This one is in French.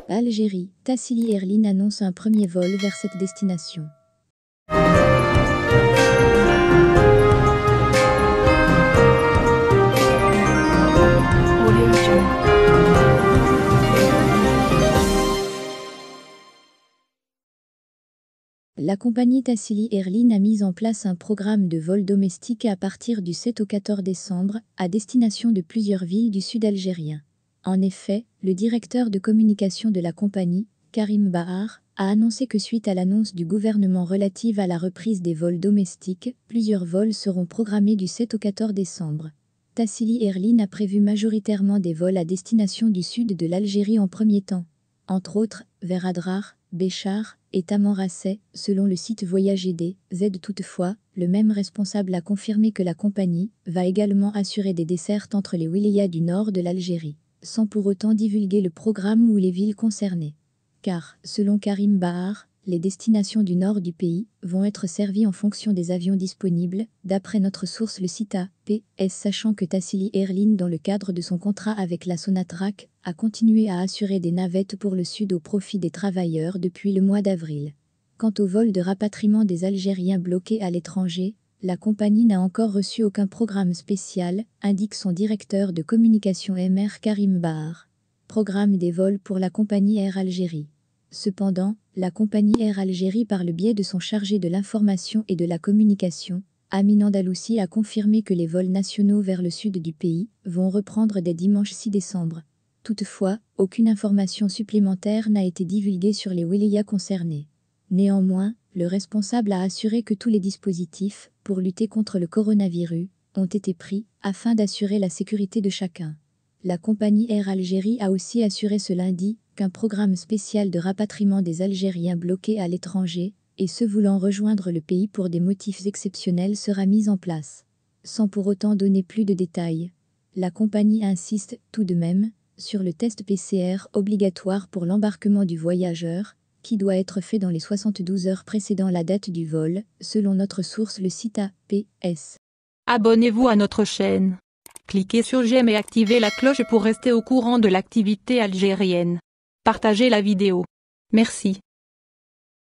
Algérie, Tassili Airlines annonce un premier vol vers cette destination. La compagnie Tassili Airlines a mis en place un programme de vol domestique à partir du 7 au 14 décembre, à destination de plusieurs villes du sud algérien. En effet, le directeur de communication de la compagnie, Karim Bahar, a annoncé que suite à l'annonce du gouvernement relative à la reprise des vols domestiques, plusieurs vols seront programmés du 7 au 14 décembre. Tassili Airlines a prévu majoritairement des vols à destination du sud de l'Algérie en premier temps, entre autres vers Adrar, Béchar et Tamanrasset, selon le site Voyage ED, Z. Toutefois, le même responsable a confirmé que la compagnie va également assurer des dessertes entre les wilayas du nord de l'Algérie, sans pour autant divulguer le programme ou les villes concernées. Car, selon Karim Bahar, les destinations du nord du pays vont être servies en fonction des avions disponibles, d'après notre source le site APS, sachant que Tassili Airlines, dans le cadre de son contrat avec la Sonatrach, a continué à assurer des navettes pour le sud au profit des travailleurs depuis le mois d'avril. Quant au vol de rapatriement des Algériens bloqués à l'étranger, la compagnie n'a encore reçu aucun programme spécial, indique son directeur de communication MR Karim Bahar. Programme des vols pour la compagnie Air Algérie. Cependant, la compagnie Air Algérie, par le biais de son chargé de l'information et de la communication, Amin Andalousi, a confirmé que les vols nationaux vers le sud du pays vont reprendre dès dimanche 6 décembre. Toutefois, aucune information supplémentaire n'a été divulguée sur les wilayas concernés. Néanmoins, le responsable a assuré que tous les dispositifs pour lutter contre le coronavirus ont été pris afin d'assurer la sécurité de chacun. La compagnie Air Algérie a aussi assuré ce lundi qu'un programme spécial de rapatriement des Algériens bloqués à l'étranger et ceux voulant rejoindre le pays pour des motifs exceptionnels sera mis en place. Sans pour autant donner plus de détails, la compagnie insiste tout de même sur le test PCR obligatoire pour l'embarquement du voyageur, qui doit être fait dans les 72 heures précédant la date du vol, selon notre source le site APS. Abonnez-vous à notre chaîne. Cliquez sur j'aime et activez la cloche pour rester au courant de l'activité algérienne. Partagez la vidéo. Merci.